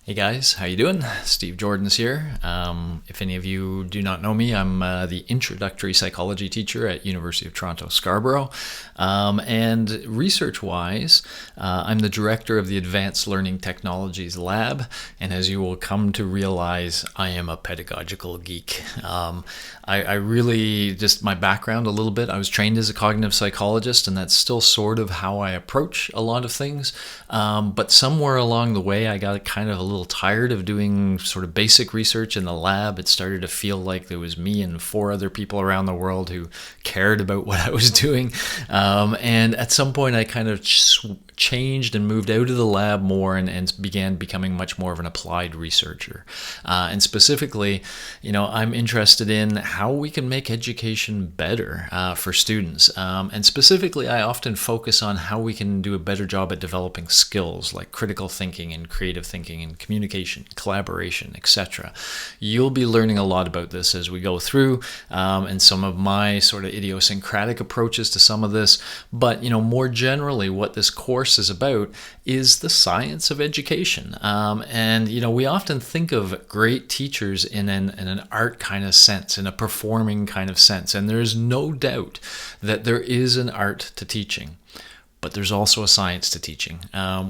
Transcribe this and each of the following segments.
Hey guys, how you doing? Steve Jordan's here. If any of you do not know me, I'm the introductory psychology teacher at University of Toronto, Scarborough. And research-wise, I'm the director of the Advanced Learning Technologies Lab. And as you will come to realize, I am a pedagogical geek. I really, just my background a little bit, I was trained as a cognitive psychologist, and that's still sort of how I approach a lot of things. But somewhere along the way, I got kind of a little tired of doing sort of basic research in the lab. It started to feel like there was me and 4 other people around the world who cared about what I was doing. And at some point, I kind of changed and moved out of the lab more and began becoming much more of an applied researcher. And specifically, I'm interested in how we can make education better for students. And specifically, I often focus on how we can do a better job at developing skills like critical thinking and creative thinking and communication, collaboration, etc. You'll be learning a lot about this as we go through, and some of my sort of idiosyncratic approaches to some of this. But more generally, what this course is about is the science of education. And we often think of great teachers in an art kind of sense, in a performing kind of sense. And there is no doubt that there is an art to teaching. But there's also a science to teaching.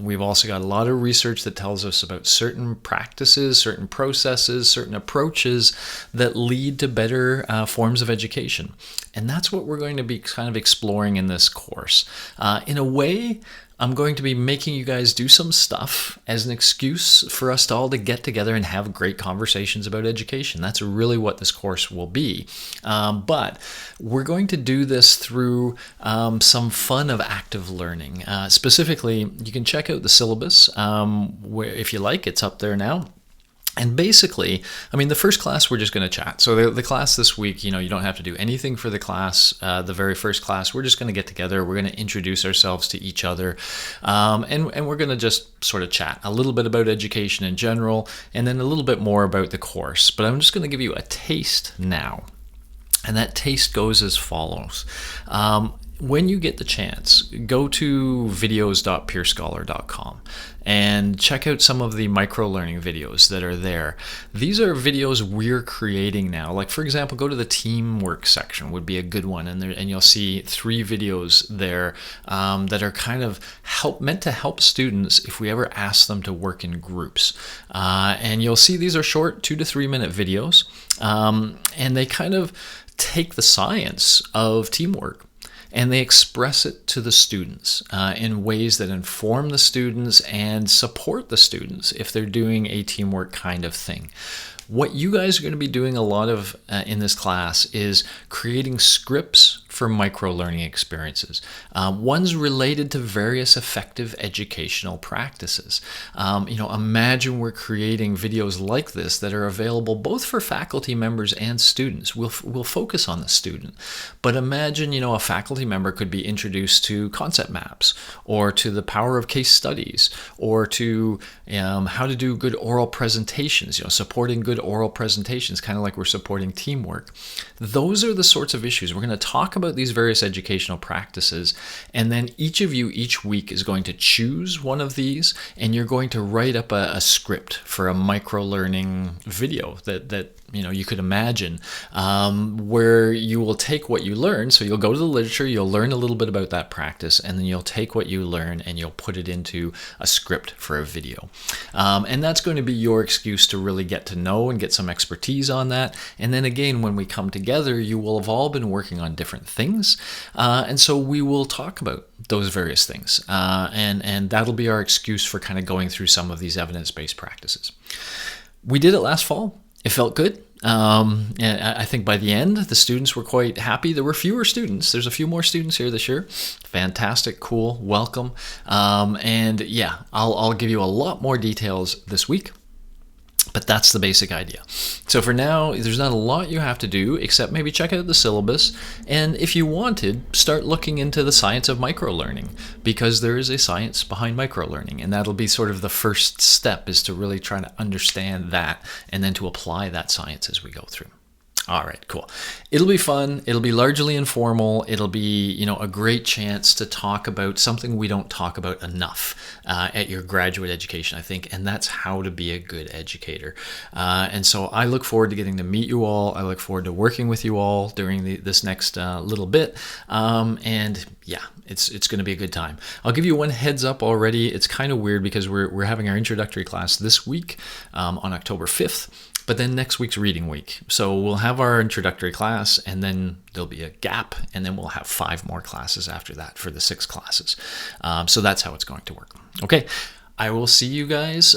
We've also got a lot of research that tells us about certain practices, certain processes, certain approaches that lead to better forms of education. And that's what we're going to be kind of exploring in this course. In a way, I'm going to be making you guys do some stuff as an excuse for us all to get together and have great conversations about education. That's really what this course will be. But we're going to do this through some fun of active learning. Specifically, you can check out the syllabus where, if you like, it's up there now. And basically, the first class, we're just going to chat. So the class this week, you don't have to do anything for the class. The very first class, we're just going to get together. We're going to introduce ourselves to each other. And we're going to just sort of chat a little bit about education in general, and then a little bit more about the course. But I'm just going to give you a taste now. And that taste goes as follows. When you get the chance, go to videos.peerscholar.com and check out some of the microlearning videos that are there. These are videos we're creating now. Like, for example, go to the teamwork section would be a good one, and you'll see 3 videos there that are kind of meant to help students if we ever ask them to work in groups. And you'll see these are short 2 to 3 minute videos, and they kind of take the science of teamwork and they express it to the students in ways that inform the students and support the students if they're doing a teamwork kind of thing. What you guys are going to be doing a lot of in this class is creating scripts for microlearning experiences, ones related to various effective educational practices. Imagine we're creating videos like this that are available both for faculty members and students. We'll focus on the student, but imagine a faculty member could be introduced to concept maps, or to the power of case studies, or to how to do good oral presentations. Supporting good oral presentations, kind of like we're supporting teamwork. Those are the sorts of issues. We're going to talk about these various educational practices, and then each of you each week is going to choose one of these, and you're going to write up a script for a microlearning video that you could imagine, where you will take what you learn. So you'll go to the literature, you'll learn a little bit about that practice, and then you'll take what you learn and you'll put it into a script for a video. And that's going to be your excuse to really get to know and get some expertise on that. And then again, when we come together, you will have all been working on different things. And so we will talk about those various things. And that'll be our excuse for kind of going through some of these evidence-based practices. We did it last fall. It felt good. And I think by the end, the students were quite happy. There were fewer students. There's a few more students here this year. Fantastic, cool, welcome. And yeah, I'll give you a lot more details this week. But that's the basic idea. So for now, there's not a lot you have to do except maybe check out the syllabus. And if you wanted, start looking into the science of microlearning, because there is a science behind microlearning. And that'll be sort of the first step, is to really try to understand that and then to apply that science as we go through. All right, cool. It'll be fun. It'll be largely informal. It'll be, a great chance to talk about something we don't talk about enough at your graduate education, I think, and that's how to be a good educator. And so I look forward to getting to meet you all. I look forward to working with you all during this next little bit. And yeah, it's going to be a good time. I'll give you one heads up already. It's kind of weird because we're having our introductory class this week on October 5th. But then next week's reading week. So we'll have our introductory class, and then there'll be a gap, and then we'll have 5 more classes after that for the 6 classes. So that's how it's going to work. Okay. I will see you guys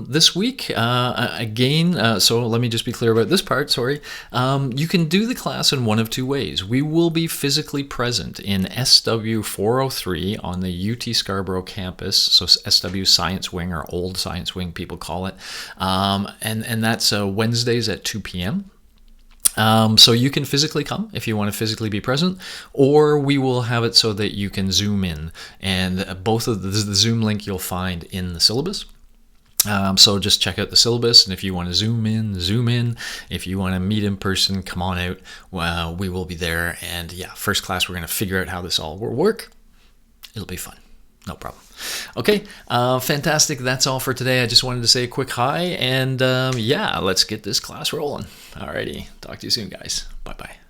this week again. So let me just be clear about this part. Sorry. You can do the class in one of 2 ways. We will be physically present in SW 403 on the UT Scarborough campus. So SW Science Wing, or Old Science Wing, people call it. And that's Wednesdays at 2 p.m. So you can physically come if you want to physically be present, or we will have it so that you can Zoom in, and both of the Zoom link you'll find in the syllabus. So just check out the syllabus, and if you want to zoom in. If you want to meet in person, come on out. We will be there, and yeah, first class, we're going to figure out how this all will work. It'll be fun. No problem. Okay, fantastic. That's all for today. I just wanted to say a quick hi, and yeah, let's get this class rolling. Alrighty, talk to you soon, guys. Bye-bye.